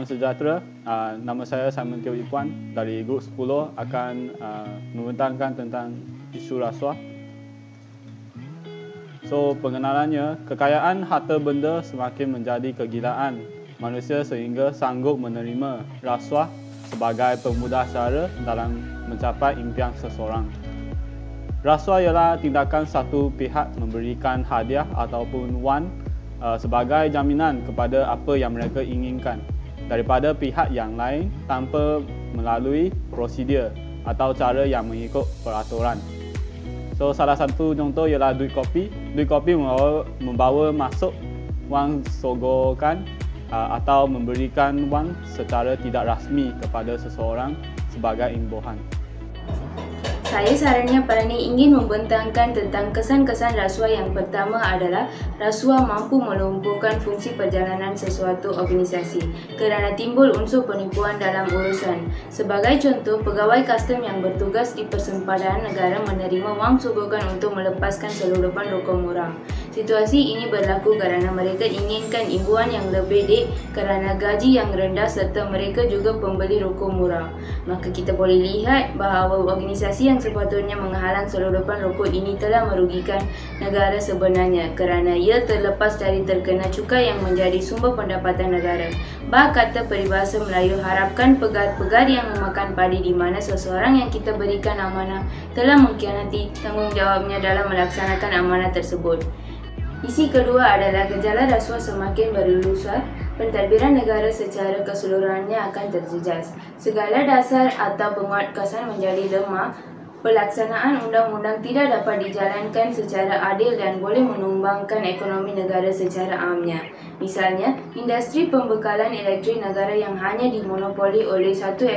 sejahtera. Nama saya Simon Teo Ipuan dari Grup 10 akan membentangkan tentang isu rasuah. So, pengenalannya, kekayaan harta benda semakin menjadi kegilaan manusia sehingga sanggup menerima rasuah sebagai pemudah cara dalam mencapai impian seseorang. Rasuah ialah tindakan satu pihak memberikan hadiah ataupun wang sebagai jaminan kepada apa yang mereka inginkan daripada pihak yang lain tanpa melalui prosedur atau cara yang mengikut peraturan. So, salah satu contoh ialah duit kopi. Duit kopi membawa masuk wang sogokan atau memberikan wang secara tidak rasmi kepada seseorang sebagai imbuhan. Saya Saranya Parani ingin membentangkan tentang kesan-kesan rasuah. Yang pertama adalah rasuah mampu melumpuhkan fungsi perjalanan sesuatu organisasi kerana timbul unsur penipuan dalam urusan. Sebagai contoh, pegawai kastom yang bertugas di persempadan negara menerima wang sogokan untuk melepaskan selundupan rokok murah. Situasi ini berlaku kerana mereka inginkan imbuhan yang lebih kerana gaji yang rendah serta mereka juga pembeli rokok murah. Maka kita boleh lihat bahawa organisasi yang sepatutnya menghalang selundupan rokok ini telah merugikan negara sebenarnya kerana ia terlepas dari terkena cukai yang menjadi sumber pendapatan negara. Bah kata peribahasa Melayu, harapkan pegar-pegar yang memakan padi, di mana seseorang yang kita berikan amanah telah mengkhianati tanggungjawabnya dalam melaksanakan amanah tersebut. Isi kedua adalah gejala rasuah semakin berleluasa, pentadbiran negara secara keseluruhannya akan terjejas. Segala dasar atau penguatkuasaan menjadi lemah, pelaksanaan undang-undang tidak dapat dijalankan secara adil dan boleh menumbangkan ekonomi negara secara amnya. Misalnya, industri pembekalan elektrik negara yang hanya dimonopoli oleh satu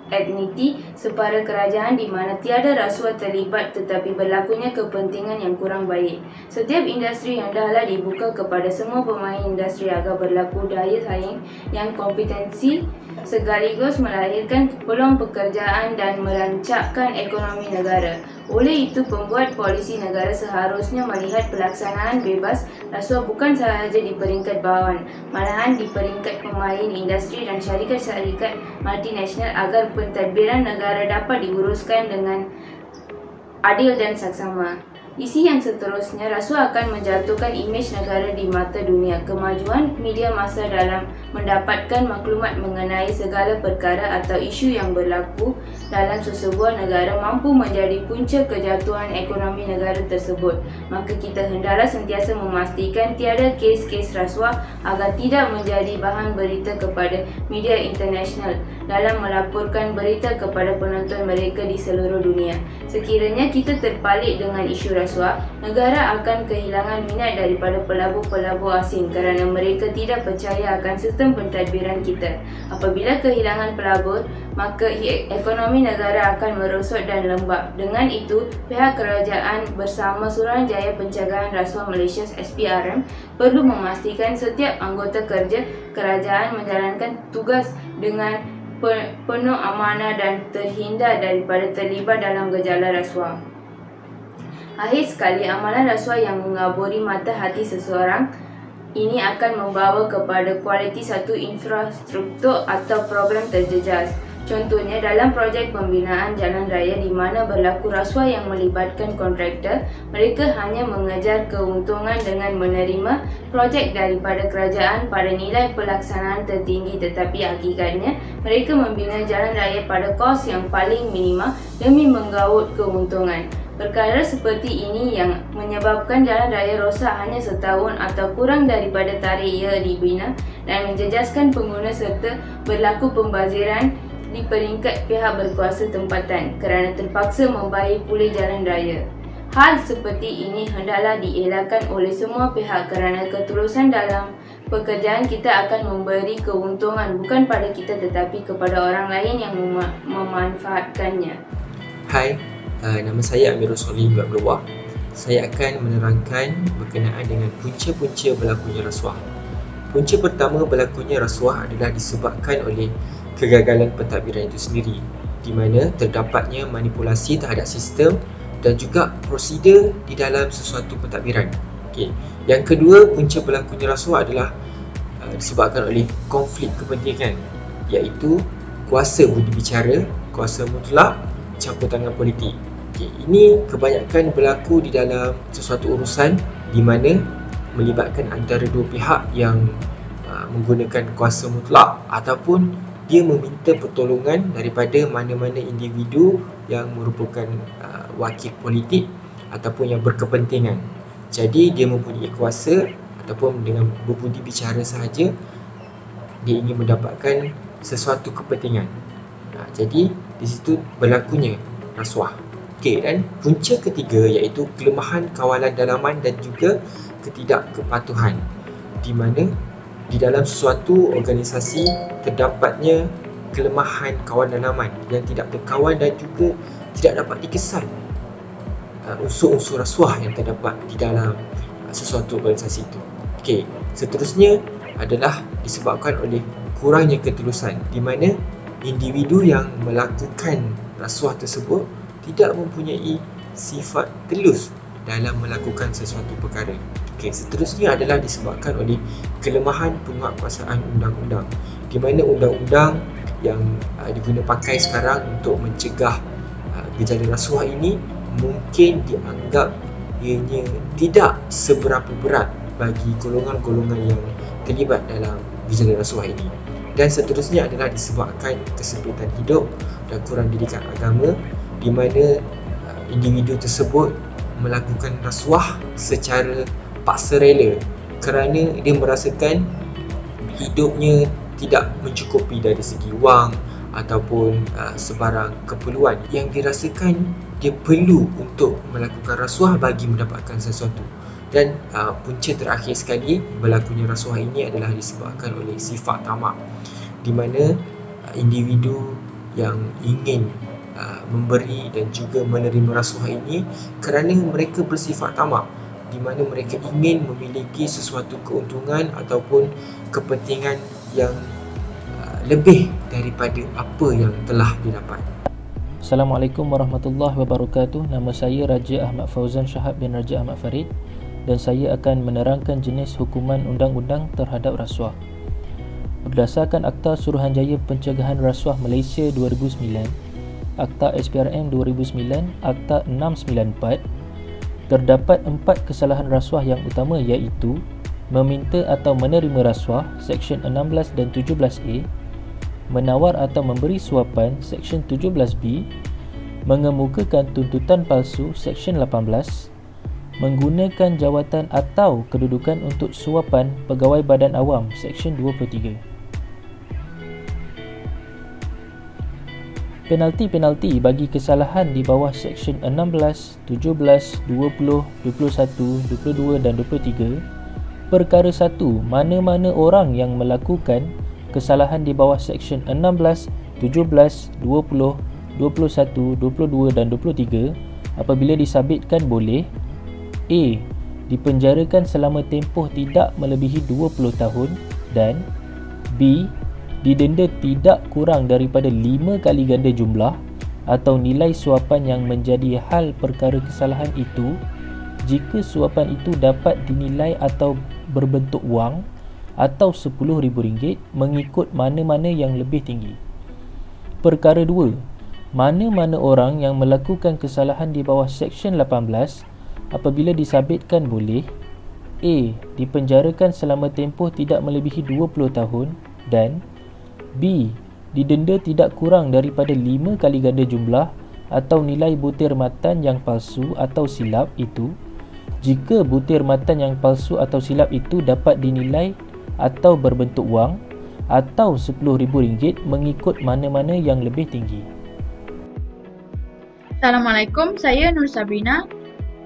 etniti separa kerajaan di mana tiada rasuah terlibat tetapi berlakunya kepentingan yang kurang baik. Setiap industri yang dahlah dibuka kepada semua pemain industri agar berlaku daya saing yang kompetensi sekaligus melahirkan peluang pekerjaan dan merancakkan ekonomi negara. Oleh itu, pembuat polisi negara seharusnya melihat pelaksanaan bebas rasuah bukan sahaja di peringkat bawahan, malahan di peringkat pemain industri dan syarikat-syarikat multinasional agar pentadbiran negara dapat diuruskan dengan adil dan saksama. Isi yang seterusnya, rasuah akan menjatuhkan imej negara di mata dunia. Kemajuan media massa dalam mendapatkan maklumat mengenai segala perkara atau isu yang berlaku dalam sesebuah negara mampu menjadi punca kejatuhan ekonomi negara tersebut. Maka kita hendaklah sentiasa memastikan tiada kes-kes rasuah agar tidak menjadi bahan berita kepada media internasional dalam melaporkan berita kepada penonton mereka di seluruh dunia. Sekiranya kita terpalit dengan isu rasuah, negara akan kehilangan minat daripada pelabur-pelabur asing kerana mereka tidak percaya akan sistem pentadbiran kita. Apabila kehilangan pelabur, maka ekonomi negara akan merosot dan lembab. Dengan itu, pihak kerajaan bersama Suruhanjaya Pencegahan Rasuah Malaysia SPRM perlu memastikan setiap anggota kerja kerajaan menjalankan tugas dengan penuh amanah dan terhindar daripada terlibat dalam gejala rasuah. Akhir sekali, amalan rasuah yang mengaburi mata hati seseorang ini akan membawa kepada kualiti satu infrastruktur atau program terjejas. Contohnya dalam projek pembinaan jalan raya di mana berlaku rasuah yang melibatkan kontraktor, mereka hanya mengejar keuntungan dengan menerima projek daripada kerajaan pada nilai pelaksanaan tertinggi, tetapi hakikatnya mereka membina jalan raya pada kos yang paling minima demi menggaut keuntungan. Perkara seperti ini yang menyebabkan jalan raya rosak hanya setahun atau kurang daripada tarikh ia dibina dan menjejaskan pengguna serta berlaku pembaziran di peringkat pihak berkuasa tempatan kerana terpaksa membayar pulih jalan raya. Hal seperti ini hendaklah dielakkan oleh semua pihak kerana ketulusan dalam pekerjaan kita akan memberi keuntungan bukan pada kita tetapi kepada orang lain yang memanfaatkannya. Hai, nama saya Amirul Solim Abdullah. Saya akan menerangkan berkenaan dengan punca-punca berlakunya rasuah. Punca pertama berlakunya rasuah adalah disebabkan oleh kegagalan pentadbiran itu sendiri, di mana terdapatnya manipulasi terhadap sistem dan juga prosedur di dalam sesuatu pentadbiran. Okey. Yang kedua, punca berlakunya rasuah adalah disebabkan oleh konflik kepentingan. iaitu kuasa budi bicara, kuasa mutlak, campur tangan politik. Ini kebanyakan berlaku di dalam sesuatu urusan di mana melibatkan antara dua pihak yang menggunakan kuasa mutlak ataupun dia meminta pertolongan daripada mana-mana individu yang merupakan wakil politik ataupun yang berkepentingan. Jadi dia mempunyai kuasa ataupun dengan berbudi bicara sahaja dia ingin mendapatkan sesuatu kepentingan. Jadi di situ berlakunya rasuah. Dan punca ketiga iaitu kelemahan kawalan dalaman dan juga ketidakpatuhan, di mana di dalam sesuatu organisasi terdapatnya kelemahan kawalan dalaman yang tidak terkawal dan juga tidak dapat dikesan unsur-unsur rasuah yang terdapat di dalam sesuatu organisasi itu. Seterusnya adalah disebabkan oleh kurangnya ketulusan, di mana individu yang melakukan rasuah tersebut tidak mempunyai sifat telus dalam melakukan sesuatu perkara. Seterusnya adalah disebabkan oleh kelemahan penguatkuasaan undang-undang, di mana undang-undang yang diguna pakai sekarang untuk mencegah gejala rasuah ini mungkin dianggap ianya tidak seberapa berat bagi golongan-golongan yang terlibat dalam gejala rasuah ini. Dan seterusnya adalah disebabkan kesempitan hidup dan kurang didikan agama, di mana individu tersebut melakukan rasuah secara paksa rela kerana dia merasakan hidupnya tidak mencukupi dari segi wang ataupun sebarang keperluan yang dirasakan dia perlu untuk melakukan rasuah bagi mendapatkan sesuatu. Dan punca terakhir sekali berlakunya rasuah ini adalah disebabkan oleh sifat tamak, di mana individu yang ingin memberi dan juga menerima rasuah ini kerana mereka bersifat tamak, di mana mereka ingin memiliki sesuatu keuntungan ataupun kepentingan yang lebih daripada apa yang telah didapat. Assalamualaikum warahmatullahi wabarakatuh. Nama saya Raja Ahmad Fauzan Shahab bin Raja Ahmad Farid dan saya akan menerangkan jenis hukuman undang-undang terhadap rasuah. Berdasarkan Akta Suruhanjaya Pencegahan Rasuah Malaysia 2009, Akta SPRM 2009, Akta 694, terdapat 4 kesalahan rasuah yang utama iaitu meminta atau menerima rasuah Seksyen 16 dan 17A, menawar atau memberi suapan Seksyen 17B, mengemukakan tuntutan palsu Seksyen 18, menggunakan jawatan atau kedudukan untuk suapan pegawai badan awam Seksyen 23. Penalti-penalti bagi kesalahan di bawah Seksyen 16, 17, 20, 21, 22 dan 23. Perkara 1. Mana-mana orang yang melakukan kesalahan di bawah Seksyen 16, 17, 20, 21, 22 dan 23 apabila disabitkan boleh: A. Dipenjarakan selama tempoh tidak melebihi 20 tahun dan B. Didenda tidak kurang daripada 5 kali ganda jumlah atau nilai suapan yang menjadi hal perkara kesalahan itu jika suapan itu dapat dinilai atau berbentuk wang atau RM10,000 mengikut mana-mana yang lebih tinggi. Perkara 2. Mana-mana orang yang melakukan kesalahan di bawah Seksyen 18 apabila disabitkan boleh: A. Dipenjarakan selama tempoh tidak melebihi 20 tahun dan B. Didenda tidak kurang daripada 5 kali ganda jumlah atau nilai butir matan yang palsu atau silap itu jika butir matan yang palsu atau silap itu dapat dinilai atau berbentuk wang atau RM10,000 mengikut mana-mana yang lebih tinggi. Assalamualaikum, saya Nur Sabrina.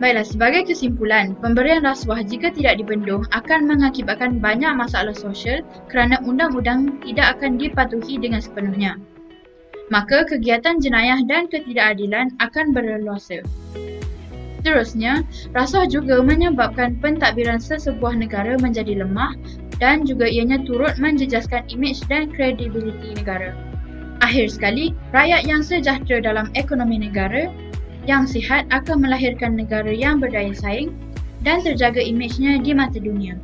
Baiklah, sebagai kesimpulan, pemberian rasuah jika tidak dibendung akan mengakibatkan banyak masalah sosial kerana undang-undang tidak akan dipatuhi dengan sepenuhnya. Maka kegiatan jenayah dan ketidakadilan akan berleluasa. Seterusnya, rasuah juga menyebabkan pentadbiran sesebuah negara menjadi lemah dan juga ianya turut menjejaskan imej dan kredibiliti negara. Akhir sekali, rakyat yang sejahtera dalam ekonomi negara yang sihat akan melahirkan negara yang berdaya saing dan terjaga imejnya di mata dunia.